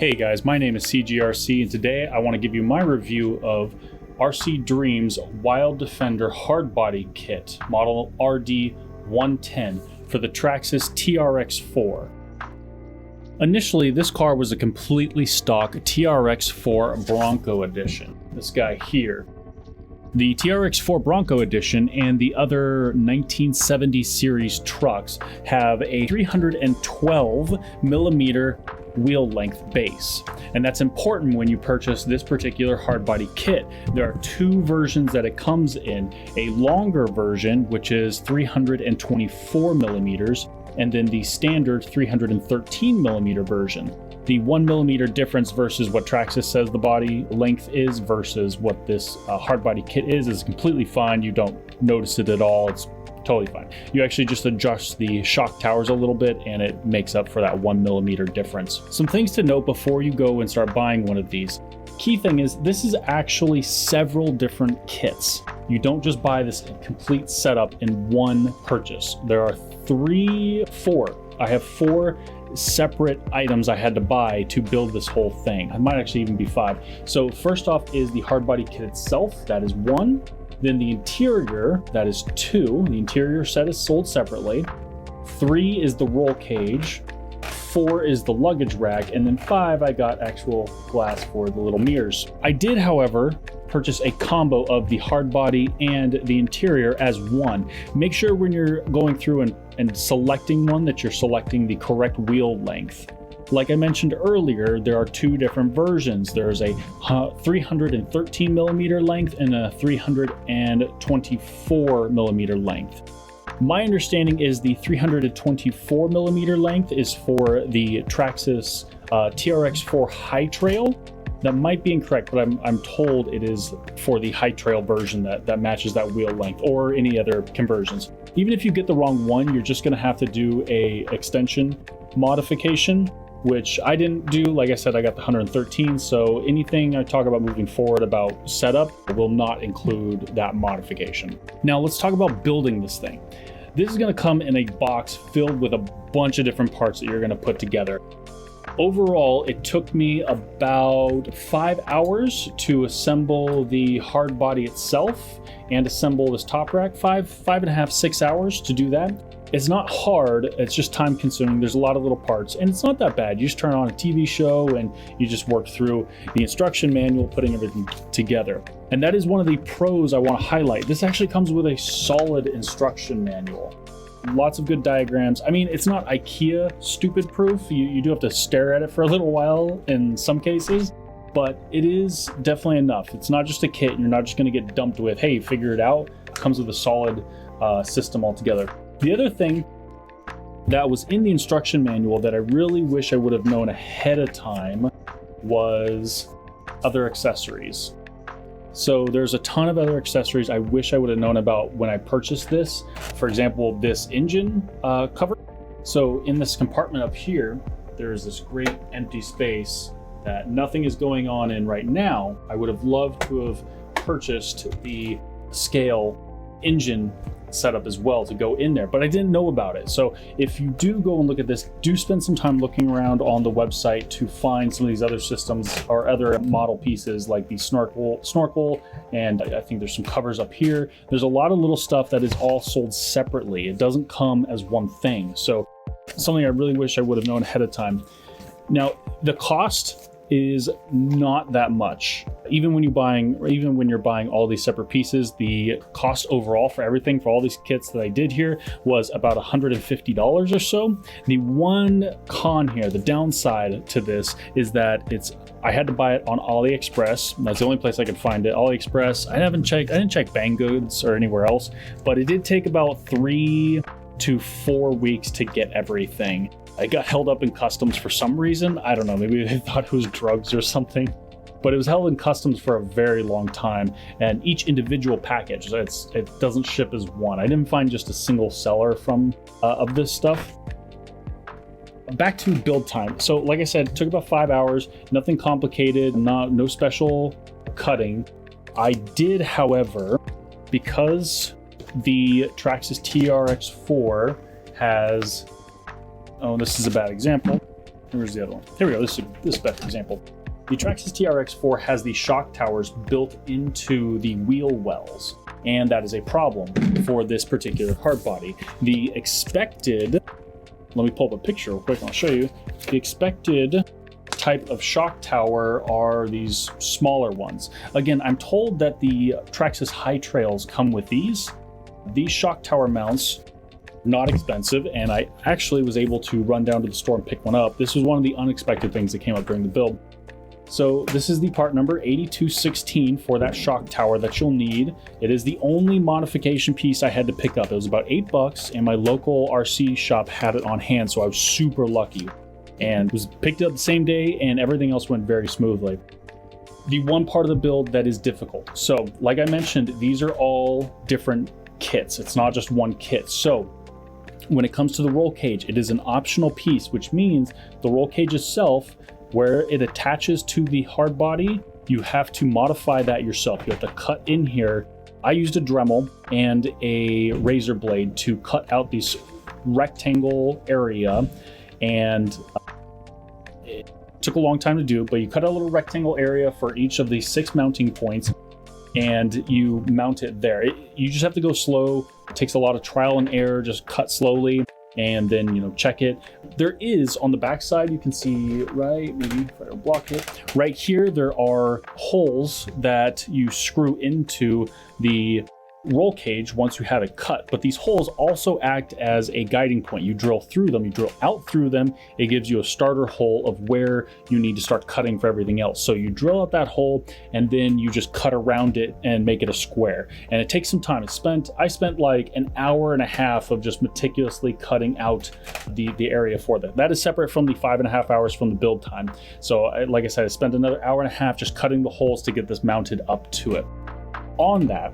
Hey guys, my name is CGRC and today I want to give you my review of RCDream's Wild Defender hardbody kit, model RD110 for the Traxxas TRX4. Initially, this car was a completely stock TRX4 Bronco edition, this guy here. The TRX4 Bronco edition and the other 1970 series trucks have a 312 millimeter wheel length base, and that's important when you purchase this particular hardbody kit. There are two versions that it comes in: a longer version, which is 324 millimeters, and then the standard 313 millimeter version. The 1 millimeter difference versus what Traxxas says the body length is versus what this hardbody kit is completely fine. You don't notice it at all. It's totally fine. You actually just adjust the shock towers a little bit and it makes up for that 1 millimeter difference. Some things to note before you go and start buying one of these. Key thing is this is actually several different kits. You don't just buy this complete setup in one purchase. There are I have four separate items I had to buy to build this whole thing. It might actually even be 5. So first off is the hardbody kit itself. That is 1. Then the interior, that is 2. The interior set is sold separately. 3 is the roll cage. 4 is the luggage rack. And then 5, I got actual glass for the little mirrors. I did, however, purchase a combo of the hardbody and the interior as one. Make sure when you're going through and selecting one that you're selecting the correct wheel length. Like I mentioned earlier, there are two different versions. There's a 313 millimeter length and a 324 millimeter length. My understanding is the 324 millimeter length is for the Traxxas TRX4 High Trail. That might be incorrect, but I'm told it is for the High Trail version that matches that wheel length, or any other conversions. Even if you get the wrong one, you're just going to have to do a extension modification, which I didn't do. Like I said, I got the 113, so anything I talk about moving forward about setup will not include that modification. Now let's talk about building this thing. This is going to come in a box filled with a bunch of different parts that you're going to put together. Overall, it took me about 5 hours to assemble the hard body itself and assemble this top rack. 5.5, 6 hours to do that. It's not hard, it's just time consuming. There's a lot of little parts and it's not that bad. You just turn on a TV show and you just work through the instruction manual, putting everything together. And that is one of the pros I want to highlight. This actually comes with a solid instruction manual. Lots of good diagrams. I mean, it's not IKEA stupid proof. You do have to stare at it for a little while in some cases, but it is definitely enough. It's not just a kit. You're not just going to get dumped with, hey, figure it out. It comes with a solid system altogether. The other thing that was in the instruction manual that I really wish I would have known ahead of time was other accessories. So there's a ton of other accessories I wish I would have known about when I purchased this. For example, this engine cover. So in this compartment up here, there's this great empty space that nothing is going on in right now. I would have loved to have purchased the scale engine setup as well to go in there, but I didn't know about it. So if you do go and look at this, do spend some time looking around on the website to find some of these other systems or other model pieces like the snorkel, and I think there's some covers up here. There's a lot of little stuff that is all sold separately. It doesn't come as one thing. So something I really wish I would have known ahead of time. Now, the cost is not that much. Even when you're buying all these separate pieces, the cost overall for everything, for all these kits that I did here, was about $150 or so. The one con here, the downside to this, is that I had to buy it on AliExpress. That's the only place I could find it. AliExpress. I didn't check Banggood or anywhere else, but it did take about 3 to 4 weeks to get everything. I got held up in customs for some reason. I don't know, maybe they thought it was drugs or something, but it was held in customs for a very long time, and each individual package, it doesn't ship as one. I didn't find just a single seller of this stuff. Back to build time. So like I said, it took about 5 hours, nothing complicated, no special cutting. I did, however, because the Traxxas TRX4 has, oh, this is a bad example. Where's the other one? Here we go. This is a better example. The Traxxas TRX4 has the shock towers built into the wheel wells, and that is a problem for this particular hard body. The expected, let me pull up a picture real quick and I'll show you. The expected type of shock tower are these smaller ones. Again, I'm told that the Traxxas high trails come with these. These shock tower mounts, not expensive, and I actually was able to run down to the store and pick one up. This was one of the unexpected things that came up during the build. So this is the part number 8216 for that shock tower that you'll need. It is the only modification piece I had to pick up. It was about $8, and my local RC shop had it on hand, so I was super lucky. And was picked up the same day, and everything else went very smoothly. The one part of the build that is difficult. So like I mentioned, these are all different kits. It's not just one kit. So when it comes to the roll cage, it is an optional piece, which means the roll cage itself, where it attaches to the hard body, you have to modify that yourself. You have to cut in here. I used a Dremel and a razor blade to cut out this rectangle area, and it took a long time to do, but you cut a little rectangle area for each of the 6 mounting points, and you mount it there. You just have to go slow. It takes a lot of trial and error. Just cut slowly, and then, you know, check it. There is, on the back side, you can see, right, maybe if I don't block it, right here, there are holes that you screw into the roll cage once you have it cut, but these holes also act as a guiding point. You drill through them, you drill out through them. It gives you a starter hole of where you need to start cutting for everything else. So you drill out that hole, and then you just cut around it and make it a square. And it takes some time. I spent like an hour and a half of just meticulously cutting out the area for that. That is separate from the 5.5 hours from the build time. So like I said, I spent another hour and a half just cutting the holes to get this mounted up to it. On that,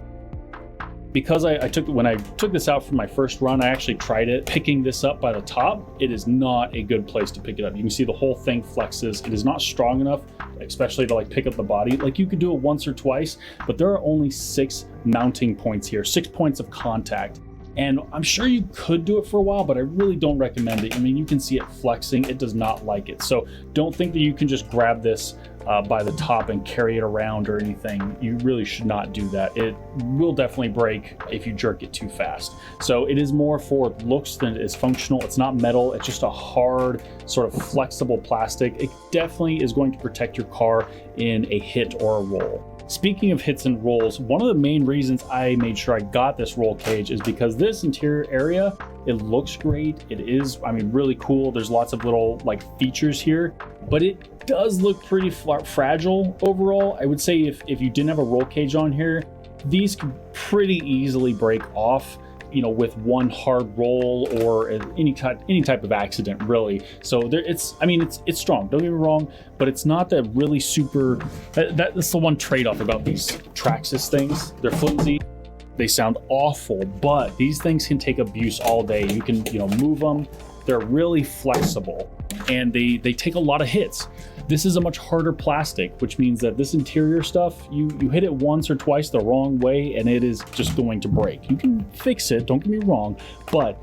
because when I took this out for my first run, I actually tried it picking this up by the top. It is not a good place to pick it up. You can see the whole thing flexes. It is not strong enough, especially to like pick up the body. Like, you could do it once or twice, but there are only 6 mounting points here, 6 points of contact. And I'm sure you could do it for a while, but I really don't recommend it. I mean, you can see it flexing. It does not like it. So don't think that you can just grab this by the top and carry it around or anything. You really should not do that. It will definitely break if you jerk it too fast. So it is more for looks than it is functional. It's not metal. It's just a hard, sort of flexible plastic. It definitely is going to protect your car in a hit or a roll. Speaking of hits and rolls, one of the main reasons I made sure I got this roll cage is because this interior area, it looks great. It is, I mean, really cool. There's lots of little like features here, but it does look pretty fragile overall. I would say if you didn't have a roll cage on here, these could pretty easily break off, you know, with one hard roll or any type of accident, really. So there, it's strong, don't get me wrong, but it's not that really super. That's the one trade-off about these Traxxas things. They're flimsy, they sound awful, but these things can take abuse all day. You can, you know, move them. They're really flexible, and they take a lot of hits. This is a much harder plastic, which means that this interior stuff, you hit it once or twice the wrong way and it is just going to break. You can fix it, don't get me wrong, but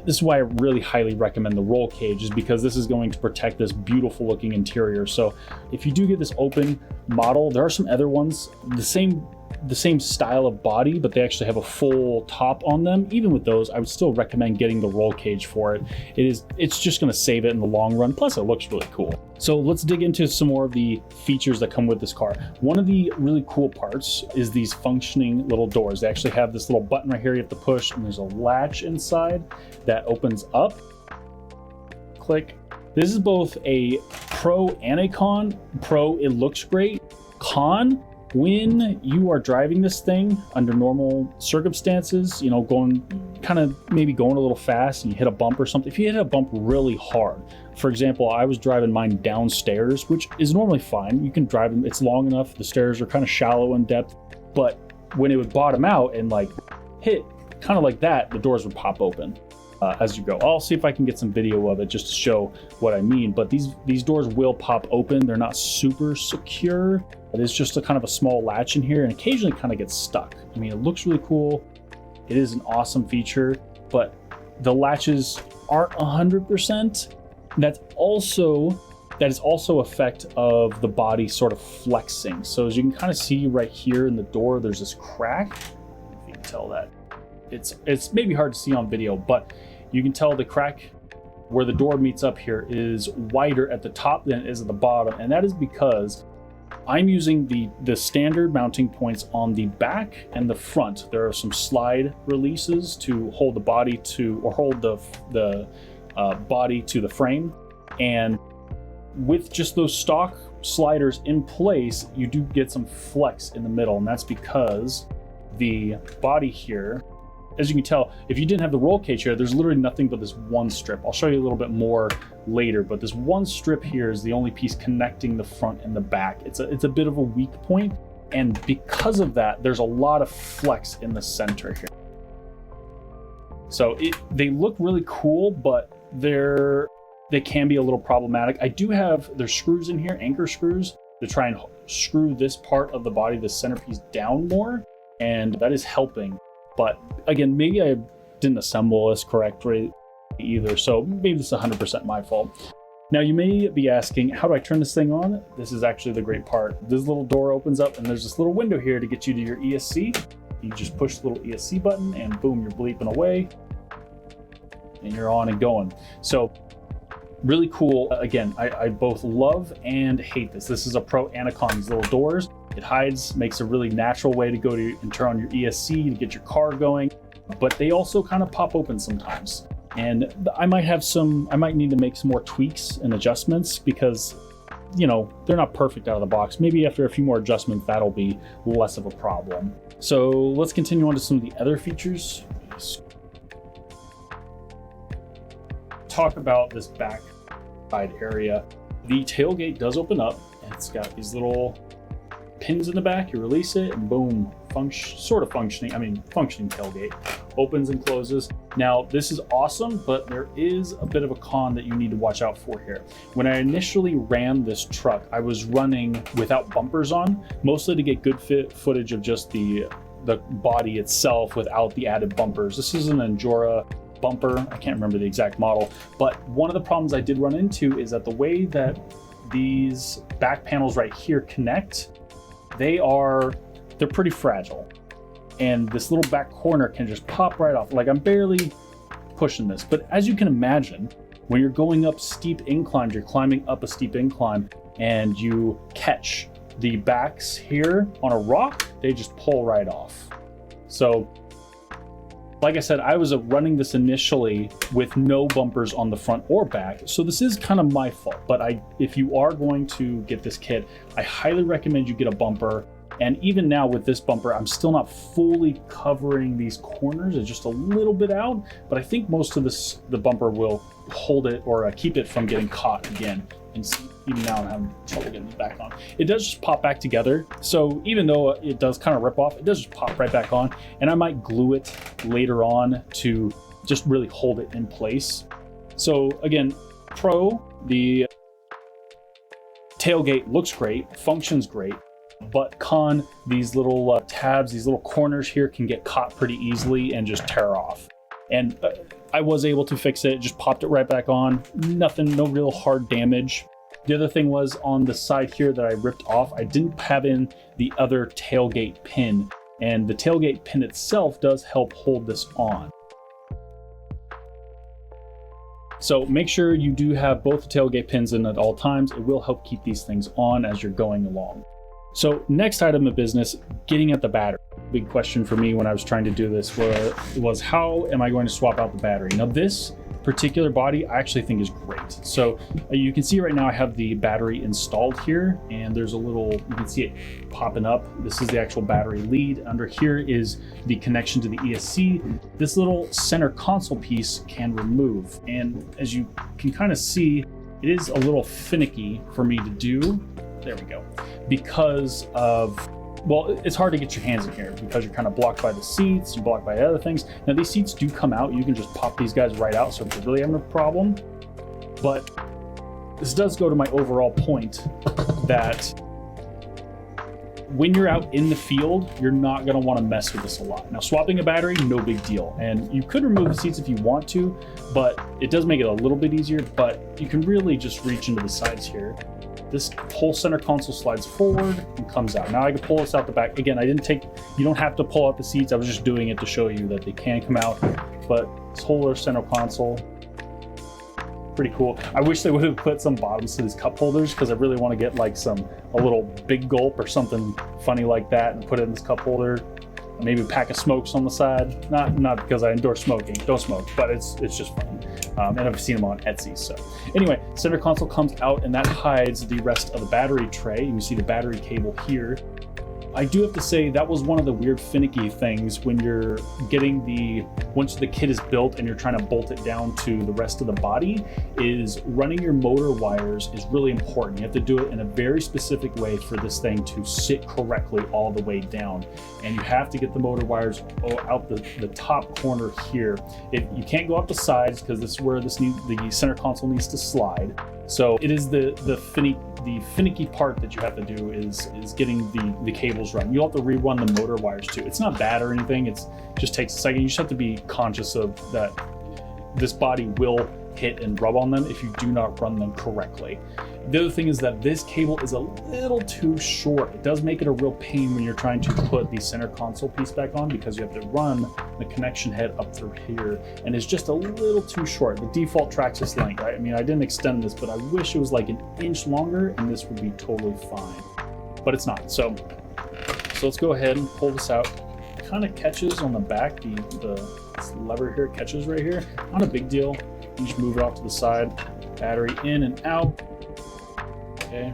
this is why I really highly recommend the roll cage, is because this is going to protect this beautiful looking interior. So if you do get this open model, there are some other ones, the same style of body, but they actually have a full top on them. Even with those, I would still recommend getting the roll cage for it. It's just going to save it in the long run. Plus, it looks really cool. So let's dig into some more of the features that come with this car. One of the really cool parts is these functioning little doors. They actually have this little button right here you have to push, and there's a latch inside that opens up. Click. This is both a pro and a con. Pro, it looks great. Con, when you are driving this thing under normal circumstances, you know, maybe going a little fast and you hit a bump or something. If you hit a bump really hard, for example, I was driving mine downstairs, which is normally fine. You can drive them, it's long enough. The stairs are kind of shallow in depth, but when it would bottom out and like hit kind of like that, the doors would pop open as you go. I'll see if I can get some video of it just to show what I mean, but these doors will pop open. They're not super secure. It is just a kind of a small latch in here and occasionally kind of gets stuck. I mean, it looks really cool. It is an awesome feature, but the latches aren't 100%. That is also effect of the body sort of flexing. So as you can kind of see right here in the door, there's this crack. If you can tell that. It's maybe hard to see on video, but you can tell the crack where the door meets up here is wider at the top than it is at the bottom. And that is because I'm using the standard mounting points on the back and the front. There are some slide releases to hold the body to, or hold the body to the frame. And with just those stock sliders in place, you do get some flex in the middle. And that's because the body here, as you can tell, if you didn't have the roll cage here, there's literally nothing but this one strip. I'll show you a little bit more later, but this one strip here is the only piece connecting the front and the back. It's a bit of a weak point, and because of that, there's a lot of flex in the center here. So they look really cool, but they can be a little problematic. I do have, there's screws in here, anchor screws, to try and screw this part of the body, the centerpiece, down more, and that is helping. But again, maybe I didn't assemble this correctly either, so maybe this is 100% my fault. Now you may be asking, how do I turn this thing on? This is actually the great part. This little door opens up and there's this little window here to get you to your ESC. You just push the little ESC button and boom, you're bleeping away and you're on and going. So really cool. Again, I both love and hate this. This is a pro and a con. These little doors, it hides, makes a really natural way to go to and turn on your ESC to get your car going, but they also kind of pop open sometimes. And I might need to make some more tweaks and adjustments because, you know, they're not perfect out of the box. Maybe after a few more adjustments, that'll be less of a problem. So let's continue on to some of the other features. Talk about this back side area. The tailgate does open up and it's got these little pins in the back. You release it and boom, functioning tailgate opens and closes. Now this is awesome, but there is a bit of a con that you need to watch out for here. When I initially ran this truck, I was running without bumpers on, mostly to get good footage of just the body itself without the added bumpers. This is an Endura bumper. I can't remember the exact model, but one of the problems I did run into is that the way that these back panels right here connect, they're pretty fragile. And this little back corner can just pop right off. Like I'm barely pushing this, but as you can imagine, when you're going up steep inclines, you're climbing up a steep incline and you catch the backs here on a rock, they just pull right off. So like I said, I was running this initially with no bumpers on the front or back, so this is kind of my fault. But if you are going to get this kit, I highly recommend you get a bumper. And even now with this bumper, I'm still not fully covering these corners. It's just a little bit out, but I think most of the bumper will hold it or keep it from getting caught again. And even now I'm having trouble getting it back on. It does just pop back together. So even though it does kind of rip off, it does just pop right back on. And I might glue it later on to just really hold it in place. So again, the tailgate looks great, functions great, but con, these little tabs, these little corners here can get caught pretty easily and just tear off. And I was able to fix it, just popped it right back on. Nothing, no real hard damage. The other thing was on the side here that I ripped off, I didn't have in the other tailgate pin. And the tailgate pin itself does help hold this on. So make sure you do have both the tailgate pins in at all times. It will help keep these things on as you're going along. So next item of business, getting at the battery. Big question for me when I was trying to do this was how am I going to swap out the battery? Now this particular body I actually think is great. So you can see right now I have the battery installed here and there's a little, you can see it popping up. This is the actual battery lead. Under here is the connection to the ESC. This little center console piece can remove. And as you can kind of see, it is a little finicky for me to do. There we go. Because of, well, it's hard to get your hands in here because you're kind of blocked by the seats, you're blocked by other things. Now these seats do come out. You can just pop these guys right out. So if you're really having a problem, but this does go to my overall point that when you're out in the field, you're not going to want to mess with this a lot. Now, swapping a battery, no big deal. And you could remove the seats if you want to, but it does make it a little bit easier, but you can really just reach into the sides here. This whole center console slides forward and comes out. Now I can pull this out the back. Again, you don't have to pull out the seats. I was just doing it to show you that they can come out, but this whole center console, pretty cool. I wish they would have put some bottoms to these cup holders, because I really want to get like a little big gulp or something funny like that and put it in this cup holder. Maybe a pack of smokes on the side. Not because I endorse smoking. Don't smoke, but it's just fun. And I've seen them on Etsy. So anyway, center console comes out and that hides the rest of the battery tray. You can see the battery cable here. I do have to say that was one of the weird finicky things when you're getting once the kit is built and you're trying to bolt it down to the rest of the body, is running your motor wires is really important. You have to do it in a very specific way for this thing to sit correctly all the way down. And you have to get the motor wires out the top corner here. You can't go up the sides, because this is where the center console needs to slide. So it is the finicky part that you have to do is getting the cables run. You'll have to rerun the motor wires too. It's not bad or anything. It just takes a second. You just have to be conscious of that. This body will hit and rub on them if you do not run them correctly. The other thing is that this cable is a little too short. It does make it a real pain when you're trying to put the center console piece back on, because you have to run the connection head up through here, and it's just a little too short. The default Traxxas length, I mean, I didn't extend this, but I wish it was like an inch longer and this would be totally fine, but it's not. So let's go ahead and pull this out. It kind of catches on the back, this lever here catches right here. Not a big deal. You just move it off to the side, battery in and out. Okay.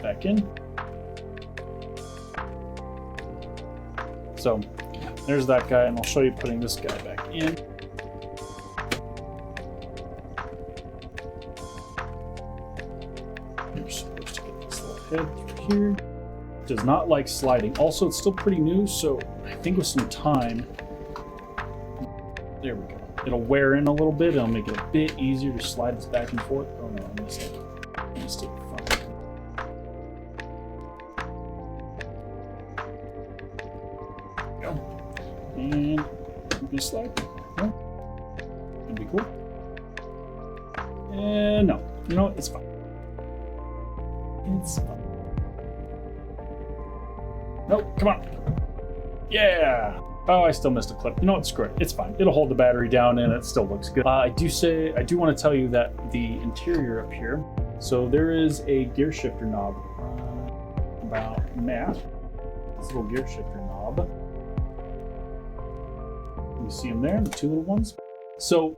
Back in. So there's that guy, and I'll show you putting this guy back in. You're supposed to get this little head through here. It does not like sliding. Also, it's still pretty new, so I think with some time, there we go. It'll wear in a little bit. It'll make it a bit easier to slide this back and forth. Oh no, I missed it. I missed it. Fine. There we go. And you can slide. No? That'd be cool. And no. You know what? It's fine. It's fine. Nope, come on. Yeah. Oh, I still missed a clip. You know what? Screw it. It's fine. It'll hold the battery down and it still looks good. I do want to tell you that the interior up here, so there is a gear shifter knob about that. This little gear shifter knob. You see them there, the two little ones? So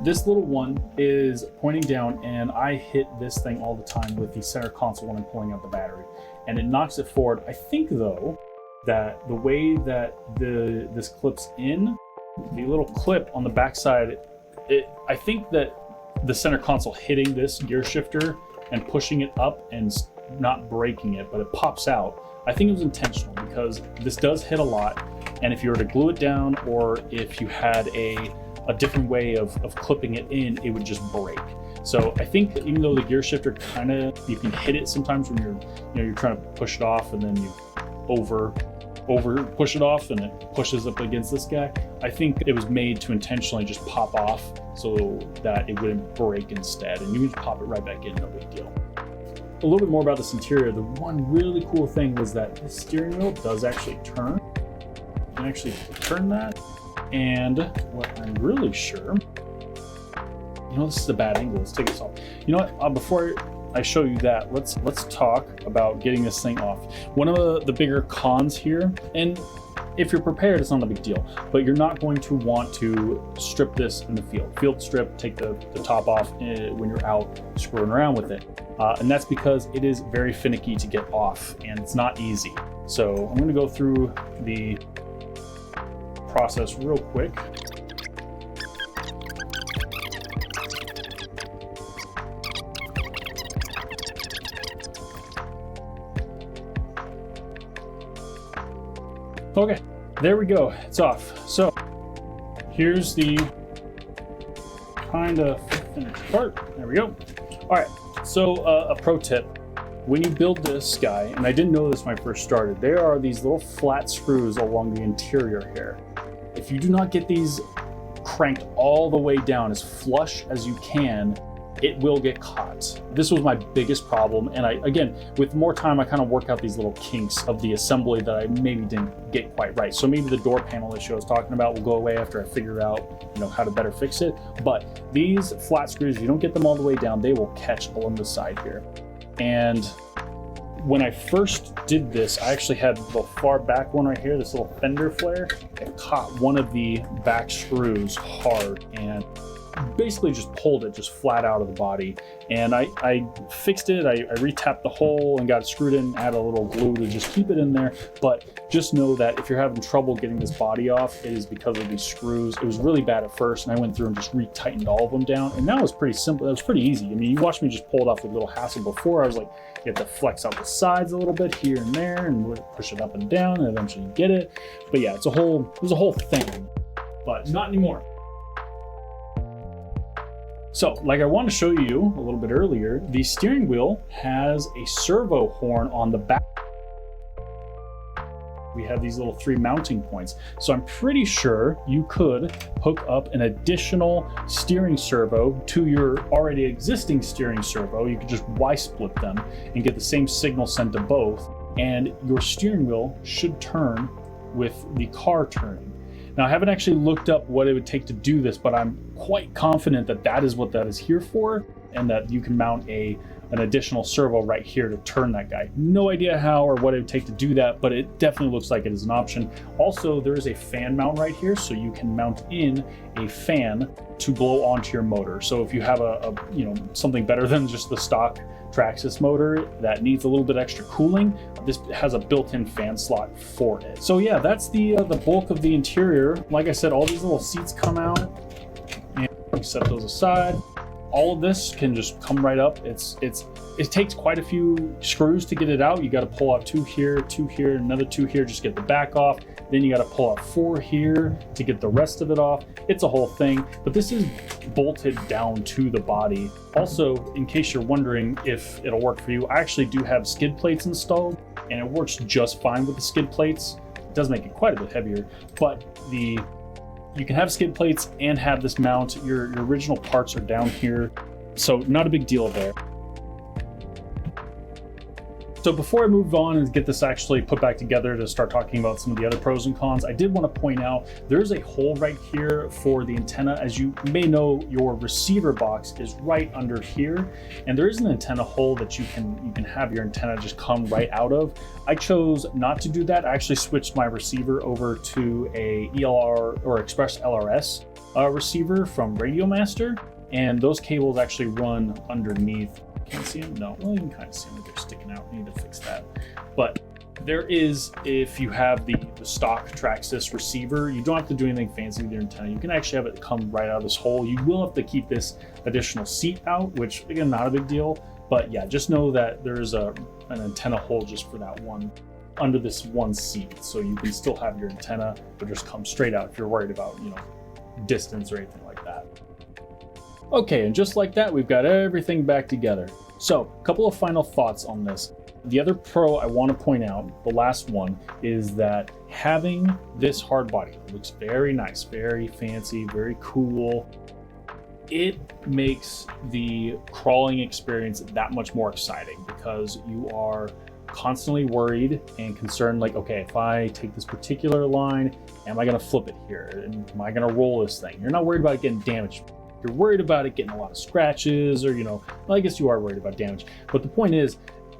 this little one is pointing down, and I hit this thing all the time with the center console when I'm pulling out the battery, and it knocks it forward. I think though, that the way that this clips in, the little clip on the backside, I think that the center console hitting this gear shifter and pushing it up and not breaking it, but it pops out. I think it was intentional, because this does hit a lot, and if you were to glue it down, or if you had a different way of clipping it in, it would just break. So I think even though the gear shifter you can hit it sometimes when you're trying to push it off, and then you over push it off and it pushes up against this guy. I think it was made to intentionally just pop off so that it wouldn't break instead, and you can just pop it right back in, no big deal. A little bit more about this interior. The one really cool thing was that the steering wheel does actually turn. You can actually turn that, and what I'm really sure, this is a bad angle. Let's take this off. You know what? Before I show you that, let's talk about getting this thing off. One of the bigger cons here, and if you're prepared, it's not a big deal, but you're not going to want to strip this in the field strip, take the top off when you're out screwing around with it. And that's because it is very finicky to get off, and it's not easy. So I'm going to go through the process real quick. Okay, there we go. It's off. So here's the kind of finished part. There we go. All right. So a pro tip, when you build this guy, and I didn't know this when I first started, there are these little flat screws along the interior here. If you do not get these cranked all the way down as flush as you can, it will get caught. This was my biggest problem, and again, with more time, I kind of work out these little kinks of the assembly that I maybe didn't get quite right. So maybe the door panel issue I was talking about will go away after I figure out, how to better fix it. But these flat screws, if you don't get them all the way down, they will catch along the side here. And when I first did this, I actually had the far back one right here, this little fender flare. It caught one of the back screws hard and basically just pulled it just flat out of the body. And I fixed it, I re-tapped the hole and got it screwed in, add a little glue to just keep it in there. But just know that if you're having trouble getting this body off, it is because of these screws. It was really bad at first, and I went through and just re-tightened all of them down. And now it's pretty simple, it was pretty easy. I mean, you watched me just pull it off with a little hassle before. I was like, you have to flex out the sides a little bit here and there and push it up and down and eventually get it. But yeah, it was a whole thing, but not anymore. So, like I wanted to show you a little bit earlier, the steering wheel has a servo horn on the back. We have these little 3 mounting points. So I'm pretty sure you could hook up an additional steering servo to your already existing steering servo. You could just Y-split them and get the same signal sent to both, and your steering wheel should turn with the car turning. Now, I haven't actually looked up what it would take to do this, but I'm quite confident that that is what that is here for, and that you can mount an additional servo right here to turn that guy. No idea how or what it would take to do that, but it definitely looks like it is an option. Also, there is a fan mount right here, so you can mount in a fan to blow onto your motor. So if you have something better than just the stock Traxxas motor that needs a little bit extra cooling, this has a built-in fan slot for it. So yeah, that's the bulk of the interior. Like I said, all these little seats come out, and we set those aside. All of this can just come right up. It takes quite a few screws to get it out. You got to pull out 2 here, 2 here, another 2 here, just get the back off. Then you got to pull out 4 here to get the rest of it off. It's a whole thing, but this is bolted down to the body. Also, in case you're wondering if it'll work for you, I actually do have skid plates installed, and it works just fine with the skid plates. It does make it quite a bit heavier, but you can have skid plates and have this mount. Your original parts are down here, so not a big deal there. So before I move on and get this actually put back together to start talking about some of the other pros and cons, I did want to point out there's a hole right here for the antenna. As you may know, your receiver box is right under here, and there is an antenna hole that you can have your antenna just come right out of. I chose not to do that. I actually switched my receiver over to a ELR or Express LRS receiver from Radio Master, and those cables actually run underneath. Can't see them? No. Well, you can kind of see them. They're sticking out. I need to fix that. But there is, if you have the stock Traxxas receiver, you don't have to do anything fancy with your antenna. You can actually have it come right out of this hole. You will have to keep this additional seat out, which, again, not a big deal. But yeah, just know that there's an antenna hole just for that one, under this one seat. So you can still have your antenna, but just come straight out if you're worried about, distance or anything like that. Okay, and just like that, we've got everything back together. So, a couple of final thoughts on this. The other pro I want to point out, the last one, is that having this hard body looks very nice, very fancy, very cool. It makes the crawling experience that much more exciting because you are constantly worried and concerned, like, okay, if I take this particular line, am I going to flip it here? And am I going to roll this thing? You're not worried about it getting damaged. You're worried about it getting a lot of scratches, or, well, I guess you are worried about damage. But the point is,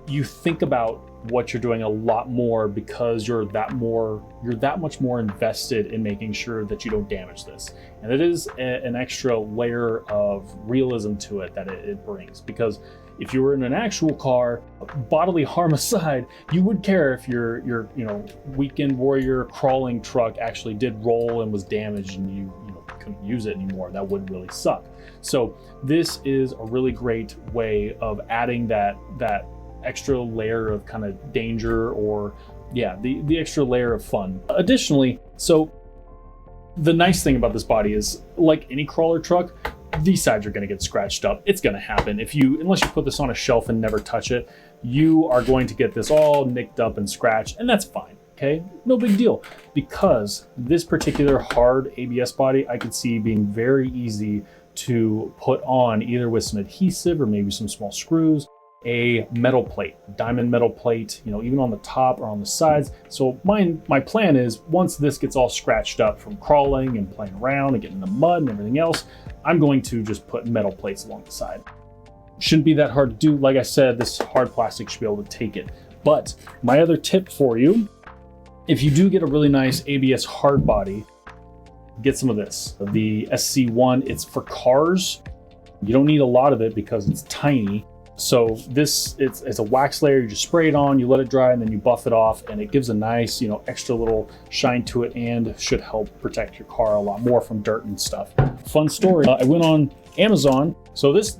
you think about what you're doing a lot more because you're that much more invested in making sure that you don't damage this. And it is an extra layer of realism to it that it brings, because if you were in an actual car, bodily harm aside, you would care if your weekend warrior crawling truck actually did roll and was damaged and you couldn't use it anymore. That would really suck. So this is a really great way of adding that extra layer of kind of danger, or the extra layer of fun. Additionally, so the nice thing about this body is, like any crawler truck, these sides are going to get scratched up. It's going to happen. Unless you put this on a shelf and never touch it, you are going to get this all nicked up and scratched, and that's fine. Okay, no big deal, because this particular hard ABS body I could see being very easy to put on, either with some adhesive or maybe some small screws, a metal plate, diamond metal plate, you know, even on the top or on the sides. So my plan is, once this gets all scratched up from crawling and playing around and getting in the mud and everything else, I'm going to just put metal plates along the side. Shouldn't be that hard to do. Like I said, this hard plastic should be able to take it. But my other tip for you, if you do get a really nice ABS hard body, get some of this. The SC1, it's for cars. You don't need a lot of it because it's tiny. So it's a wax layer. You just spray it on, you let it dry, and then you buff it off, and it gives a nice, you know, extra little shine to it, and should help protect your car a lot more from dirt and stuff. Fun story. I went on Amazon. So this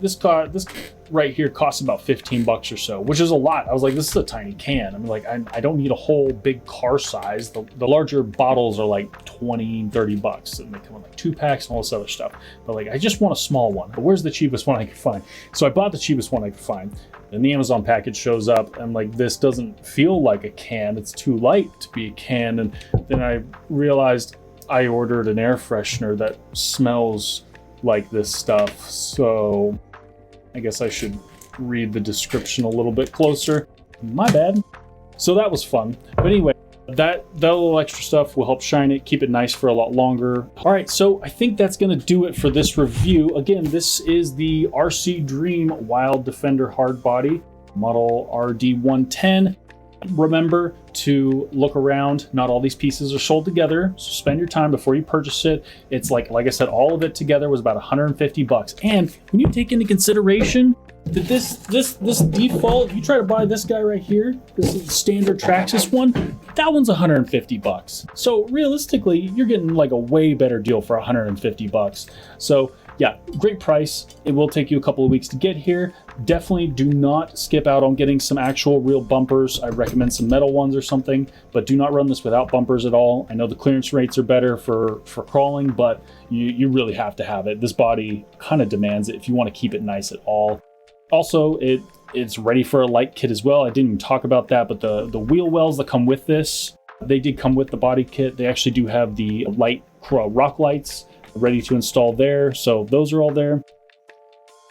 right here costs about 15 bucks or so, which is a lot. I was like, this is a tiny can. I mean, like, I don't need a whole big car size. The larger bottles are like 20, 30 bucks, and they come in like 2-packs and all this other stuff. But like, I just want a small one. But where's the cheapest one I could find? So I bought the cheapest one I could find. And the Amazon package shows up, and like, this doesn't feel like a can. It's too light to be a can. And then I realized I ordered an air freshener that smells like this stuff. So I guess I should read the description a little bit closer. My bad. So that was fun. But anyway, that little extra stuff will help shine it, keep it nice for a lot longer. All right, so I think that's going to do it for this review. Again, this is the RCDream Wild Defender hard body, model RD110. Remember to look around. Not all these pieces are sold together, so spend your time before you purchase it. It's like I said, all of it together was about 150 bucks. And when you take into consideration that this default, you try to buy this guy right here, this is the standard Traxxas one, that one's 150 bucks. So realistically, you're getting like a way better deal for 150 bucks. So yeah, great price. It will take you a couple of weeks to get here. Definitely do not skip out on getting some actual real bumpers. I recommend some metal ones or something, but do not run this without bumpers at all. I know the clearance rates are better for crawling, but you really have to have it. This body kind of demands it if you want to keep it nice at all. Also, it's ready for a light kit as well. I didn't even talk about that, but the wheel wells that come with this, they did come with the body kit. They actually do have the light rock lights ready to install there. So those are all there.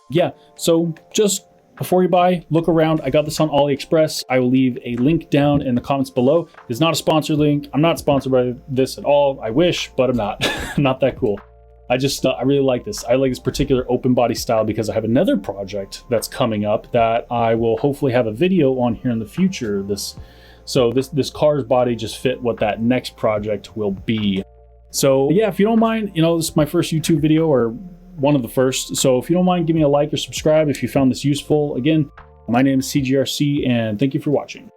Yeah, so just before you buy, look around. I got this on AliExpress. I will leave a link down in the comments below. It's not a sponsored link. I'm not sponsored by this at all. I wish, but I'm not. I'm not that cool. I really like this. I like this particular open body style because I have another project that's coming up that I will hopefully have a video on here in the future. This car's body just fit what that next project will be. So yeah, if you don't mind, you know, this is my first YouTube video, or one of the first. So if you don't mind, give me a like or subscribe if you found this useful. Again, my name is CGRC, and thank you for watching.